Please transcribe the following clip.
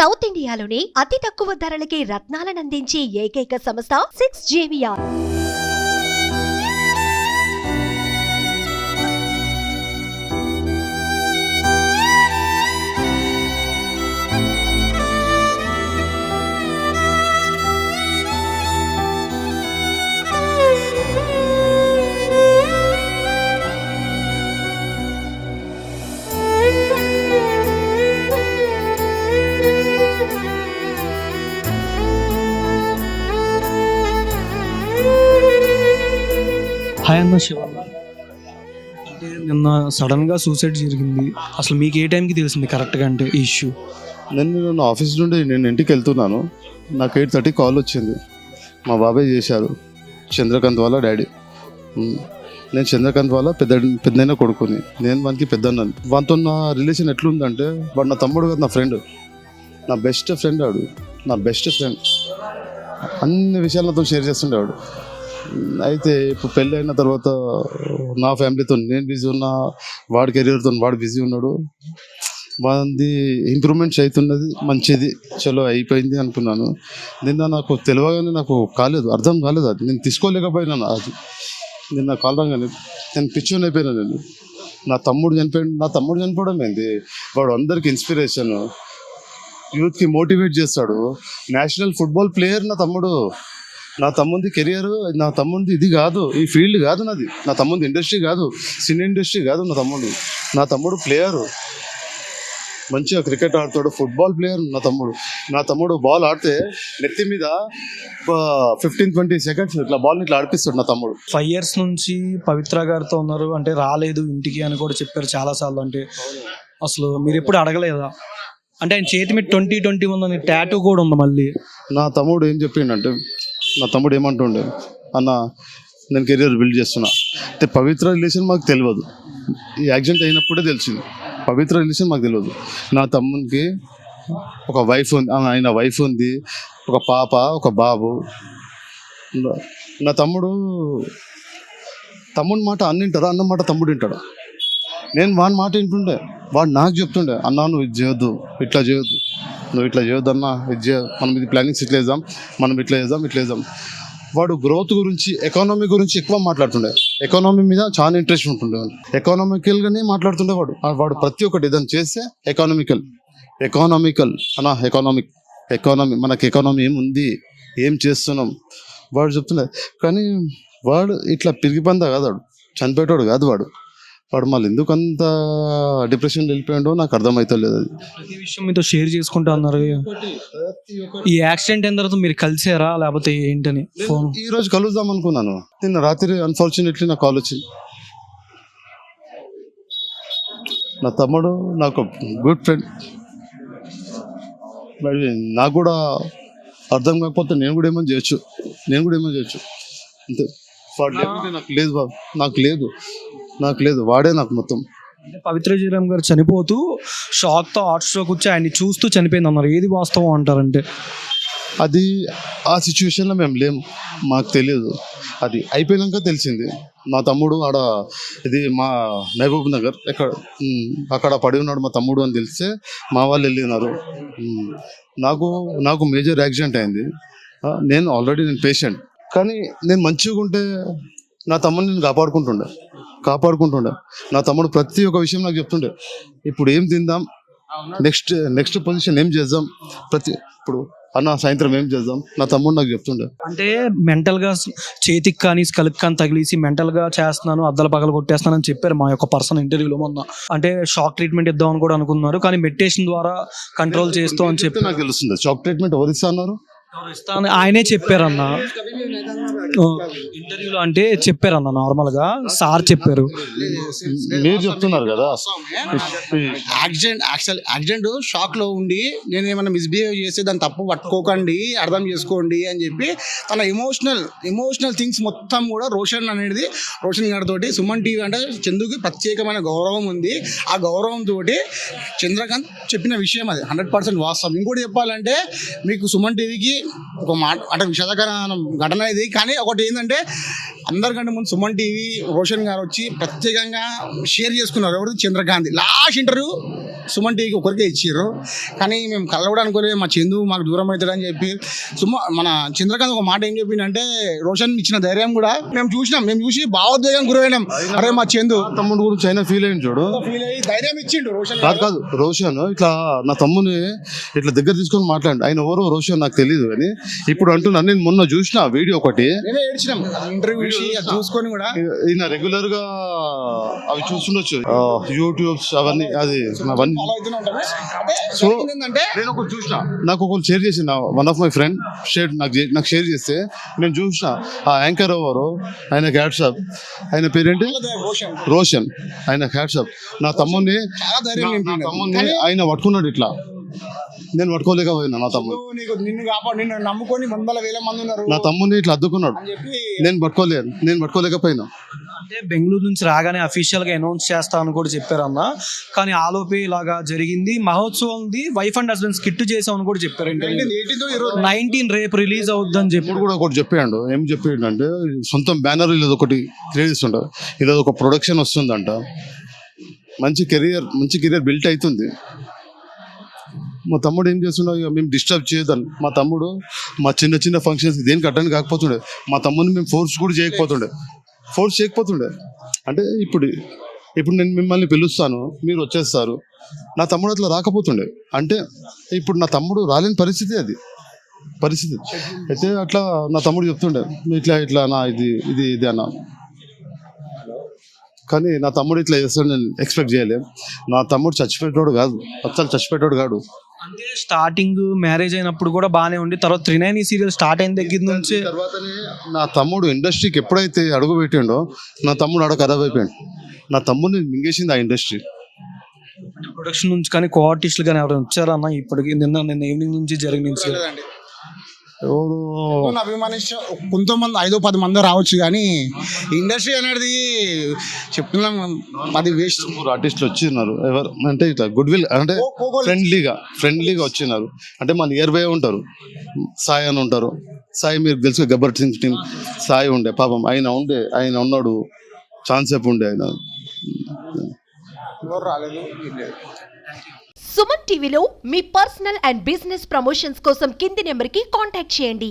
South ఇండియాలోనే అతి తక్కువ ధరలకి రత్నాలనందించే ఏకైక సంస్థ 6JVR. హాయ్ అన్న శివన్న. అంటే నిన్న సడన్గా సూసైడ్ జరిగింది. అసలు మీకు ఏ టైంకి తెలిసింది కరెక్ట్గా అంటే ఈ ఇష్యూ? నేను ఆఫీస్ నుండి నేను ఇంటికి వెళ్తున్నాను. నాకు 8:30 కాల్ వచ్చింది. మా బాబాయ్ చేశారు, చంద్రకాంత్ వాళ్ళ డాడీ. నేను చంద్రకాంత్ వాళ్ళ పెద్దైన కొడుకుని, నేను వానికి పెద్దన్నాను. వాటితో నా రిలేషన్ ఎట్లుందంటే, వాడు నా తమ్ముడు కాదు, నా ఫ్రెండ్, నా బెస్ట్ ఫ్రెండ్. వాడు నా బెస్ట్ ఫ్రెండ్, అన్ని విషయాలు నాతో షేర్ చేస్తుండేవాడు. అయితే ఇప్పుడు పెళ్ళి అయిన తర్వాత నా ఫ్యామిలీతో నేను బిజీ ఉన్నా, వాడి కెరీర్తో వాడు బిజీ ఉన్నాడు. వాడి ఇంప్రూవ్మెంట్స్ అవుతున్నది, మంచిది, చలో అయిపోయింది అనుకున్నాను. నిన్న నాకు తెలియగానే నాకు అర్థం కాలేదు. అది నేను తీసుకోలేకపోయినాను. అది నిన్న కాలంగానే నేను పిచ్చోని అయిపోయినా. నేను నా తమ్ముడు చనిపోవడం ఏంది? వాడు అందరికి ఇన్స్పిరేషన్, యూత్కి మోటివేట్ చేస్తాడు. నేషనల్ ఫుట్బాల్ ప్లేయర్ నా తమ్ముంది కెరియర్, నా తమ్ముంది ఇది కాదు, ఈ ఫీల్డ్ కాదు నాది. నా తమ్ముంది ఇండస్ట్రీ కాదు, సినీ ఇండస్ట్రీ కాదు. నా తమ్ముడు ప్లేయరు, మంచిగా క్రికెట్ ఆడతాడు, ఫుట్బాల్ ప్లేయర్. నా తమ్ముడు బాల్ ఆడితే నెత్తి మీద 15-20 సెకండ్స్ ఇట్లా బాల్ని ఇట్లా ఆడిపిస్తాడు నా తమ్ముడు. 5 years నుంచి పవిత్ర గారితో ఉన్నారు, అంటే రాలేదు ఇంటికి అని కూడా చెప్పారు చాలాసార్లు. అంటే అసలు మీరు ఎప్పుడు అడగలేదా? అంటే ఆయన చేతి మీద 2021 అని టాటూ కూడా ఉంది. మళ్ళీ నా తమ్ముడు ఏం చెప్పిండంటే, నా తమ్ముడు ఏమంటుండే, అన్న నేను కెరియర్ బిల్డ్ చేస్తున్నా అంటే, పవిత్ర రిలేషన్ మాకు తెలియదు. ఈ యాక్సిడెంట్ అయినప్పుడే తెలిసింది. పవిత్ర రిలేషన్ మాకు తెలియదు. నా తమ్మునికి ఒక వైఫ్ ఉంది, ఆయన వైఫ్ ఉంది, ఒక పాప, ఒక బాబు. నా తమ్ముడు మాట అన్నింటారా, అన్న మాట తమ్ముడు వింటాడు. నేను వాని మాట వింటుండే, వాడు నాకు చెప్తుండే, అన్నా నువ్వు ఇది చేయొద్దు, ఇట్లా చేయొద్దు, నువ్వు ఇట్లా చేయొద్దు అన్న, ఇది చేయ, మనం ఇది ప్లానింగ్స్ ఇట్లా వేద్దాం, మనం ఇట్లా వేద్దాం. వాడు గ్రోత్ గురించి, ఎకానమీ గురించి ఎక్కువ మాట్లాడుతుండే. ఎకానమీ మీద చాలా ఇంట్రెస్ట్ ఉంటుండే. ఎకానమికల్గానే మాట్లాడుతుండే వాడు ప్రతి ఒక్కటి ఏదైనా చేస్తే ఎకానమికల్ అన్న, ఎకానమీ మనకి ఎకానమీ ఏముంది, ఏం చేస్తున్నాం వాడు చెప్తుండే. కానీ వాడు ఇట్లా పిరిగి పందా కాదు, వాడు చనిపోయేటోడు కాదు. వాడు మళ్ళీ ఎందుకు అంత డిప్రెషన్ వెళ్ళిపోయాడో నాకు అర్థమవుతలేదు. అది ప్రతి విషయం మీతో షేర్ చేసుకుంటా అన్నారు. ఈ యాక్సిడెంట్ అయిన తర్వాత మీరు కలిసారా లేకపోతే ఏంటని? ఫోన్ ఈ రోజు కలుద్దాం అనుకున్నాను. నిన్న రాత్రి అన్ఫార్చునేట్లీ నాకు కాల్ వచ్చింది. నా తమ్ముడు నాకు గుడ్ ఫ్రెండ్. మరి నాకు కూడా అర్థం కాకపోతే నేను కూడా ఏమో చేయొచ్చు అంతే. వాడు లేకుంటే నాకు లేదు, వాడే నాకు మొత్తం. అంటే పవిత్ర శ్రీరామ్ గారు చనిపోతూ షాక్తో హార్ట్ స్ట్రోక్ వచ్చి ఆయన్ని చూస్తూ చనిపోయింది అన్నారు. ఏది వాస్తవం అంటారంటే? అది ఆ సిచ్యువేషన్లో మేము లేము, మాకు తెలియదు. అది అయిపోయినాక తెలిసింది. మా తమ్ముడు ఆడ, ఇది మా మహబూబ్ నగర్ అక్కడ పడి ఉన్నాడు మా తమ్ముడు అని తెలిస్తే మా వాళ్ళు వెళ్ళినారు. నాకు మేజర్ యాక్సిడెంట్ అయింది. నేను పేషెంట్, కానీ నేను మంచిగా ఉంటే నా తమ్ముడిని నేను కాపాడుకుంటుండే. నా తమ్ముడు ప్రతి ఒక్క విషయం నాకు చెప్తుండే. ఇప్పుడు ఏం తిందాం, నెక్స్ట్ పొజిషన్ ఏం చేద్దాం, ఇప్పుడు అన్న సాయంత్రం ఏం చేద్దాం, నా తమ్ముడు నాకు చెప్తుండే. అంటే మెంటల్గా చేతికి కానీ స్కల్కి కానీ తగిలేసి మెంటల్గా చేస్తున్నాను, అద్దాల పగలు కొట్టేస్తాను అని చెప్పారు మా యొక్క పర్సనల్ ఇంటర్వ్యూలో మొన్న. అంటే షాక్ ట్రీట్మెంట్ ఇద్దామని కూడా అనుకున్నారు, కానీ మెడిటేషన్ ద్వారా కంట్రోల్ చేస్తాం అని చెప్పి నాకు తెలుస్తుంది. షాక్ ట్రీట్మెంట్ ఎవరు ఇస్తున్నారు? ఆయనే చెప్పారన్న ఇంటర్వ్యూలో. అంటే చెప్పారన్న నార్మల్గా సార్ చెప్పారు. మీరు చెప్తున్నారు కదా. యాక్సిడెంట్ షాక్ లో ఉండి నేను ఏమైనా మిస్బిహేవ్ చేస్తే దాన్ని తప్పు పట్టుకోకండి, అర్థం చేసుకోండి అని చెప్పి తన ఎమోషనల్ థింగ్స్ మొత్తం కూడా రోషన్ గారితో సుమన్ టీవీ అంటే చందుకి ప్రత్యేకమైన గౌరవం ఉంది. ఆ గౌరవంతో చంద్రకాంత్ చెప్పిన విషయం అది 100% వాస్తవం. ఇంకోటి చెప్పాలంటే మీకు సుమన్ టీవీకి ఒక మాట అంటే విషాదకరమైన ఘటన ఇది. కానీ ఒకటి ఏంటంటే, అందరికంటే ముందు సుమన్ టీవీ రోషన్ గారు వచ్చి ప్రత్యేకంగా షేర్ చేసుకున్నారు. ఎవరు? చంద్రకాంత్. లాస్ట్ ఇంటర్వ్యూ సుమన్ టీవీకి ఒకరికే ఇచ్చారు, కానీ మేము కలవడం అనుకోలేదు. మా చందు మాకు దూరం అవుతాడని చెప్పి మన చంద్రకాంత్ ఒక మాట ఏం చెప్పిందంటే, రోషన్ ఇచ్చిన ధైర్యం కూడా మేము చూసి భావోద్వేగం గురైనాం. అరే మా చందు తమ్ముడు గురించి అయినా ఫీల్ అయింది చూడు, ఫీల్ అయ్యి ధైర్యం ఇచ్చిండు రోషన్. కాదు రోషన్ ఇట్లా నా తమ్ముని ఇట్లా దగ్గర తీసుకొని మాట్లాడు. ఆయన ఎవరో రోషన్ నాకు తెలియదు కానీ ఇప్పుడు అంటున్నాను. నేను మొన్న చూసిన వీడియో ఒకటి, మేమే ఏడ్చినాం ఇంటర్వ్యూ చూసుకొని కూడా. ఈయన రెగ్యులర్ గా అవి చూస్తుండొచ్చు, యూట్యూబ్స్ అవన్నీ, అది అవన్నీ. సో నేను ఒకటి చూసిన, నాకు ఒకరు షేర్ చేసిన, వన్ ఆఫ్ మై ఫ్రెండ్ నాకు షేర్ చేస్తే నేను చూసిన. ఆ యాంకర్ ఎవరు, ఆయన హ్యాట్సాప్, ఆయన పేరేంటి రోషన్, ఆయన హ్యాట్సాప్. నా తమ్ముని ఆయన పట్టుకున్నాడు ఇట్లా, నేను పట్టుకోలేకపోయినా. నా తమ్ముడు నిన్ను నమ్ముకొని 100,000 మంది ఉన్నారు, నా తమ్ముని ఇట్లా అద్దుకున్నాడు, నేను పట్టుకోలేకపోయినా. అంటే బెంగళూరు నుంచి రాగానే అఫీషియల్ గా అనౌన్స్ చేస్తా అని కూడా చెప్పారు అన్న, కానీ ఆలోపే ఇలాగా జరిగింది. మహోత్సవం వైఫ్ అండ్ హస్బెండ్ స్కిట్ చేసామని కూడా చెప్పారు. 19 రేపు రిలీజ్ అవుద్దని చెప్పి కూడా ఒకటి చెప్పాడు. ఏం చెప్పాడు అంటే, సొంతం బ్యానర్ ఇలా ఒకటి క్రియేట్ చేస్తుంటారు, ఇలా ఒక ప్రొడక్షన్ వస్తుందంట, మంచి కెరియర్ బిల్ట్ అవుతుంది. మా తమ్ముడు ఏం చేస్తున్నావు, ఇక మేము డిస్టర్బ్ చేయదని. మా తమ్ముడు మా చిన్న ఫంక్షన్స్ దేనికి అటెండ్ కాకపోతుండే. మా తమ్ముడిని మేము ఫోర్స్ చేయకపోతుండే. అంటే ఇప్పుడు నేను మిమ్మల్ని పిలుస్తాను, మీరు వచ్చేస్తారు. నా తమ్ముడు అట్లా రాకపోతుండే. అంటే ఇప్పుడు నా తమ్ముడు రాలేని పరిస్థితి అయితే అట్లా నా తమ్ముడు చెప్తుండే, ఇట్లా నా ఇది అన్న. కానీ నా తమ్ముడు ఇట్లా చేస్తాడు నేను ఎక్స్పెక్ట్ చేయలేం. నా తమ్ముడు చచ్చిపోయేటోడు కాదు. అంటే స్టార్టింగ్ మ్యారేజ్ అయినప్పుడు కూడా బాగానే ఉండి, తర్వాత 390 సీరియల్ స్టార్ట్ అయిన దగ్గర నుంచి తర్వాతనే నా తమ్ముడు ఇండస్ట్రీకి ఎప్పుడైతే అడుగు పెట్టిండో, నా తమ్ముడు ఆడ ఖరాబ్ అయిపోయాడు. నా తమ్ముడిని మింగేసింది ఆ ఇండస్ట్రీ. ప్రొడక్షన్ నుంచి కానీ కో ఆర్టిస్టులు కానీ ఎవరైనా వచ్చారన్న ఇప్పటికి? నిన్న ఈవినింగ్ నుంచి జరిగిన అభిమానించ కొంతమంది 5-10 మంది రావచ్చు, కానీ ఇండస్ట్రీ అనేది చెప్తున్నాం అది వేస్ట్. ఆర్టిస్టులు వచ్చినారు, ఎవరు అంటే ఇట్లా గుడ్ విల్ అంటే ఫ్రెండ్లీగా వచ్చినారు. అంటే మా నియర్ బై ఉంటారు. సాయి అని ఉంటారు. సాయి మీరు తెలుసు, గబ్బర్ సింగ్ టీం సాయి ఉండే, పాపం ఆయన ఉన్నాడు, ఛాన్స్ ఉండే ఆయన. సుమన్ టీవీలో మీ పర్సనల్ అండ్ బిజినెస్ ప్రమోషన్స్ కోసం కింది నెంబర్కి కాంటాక్ట్ చేయండి.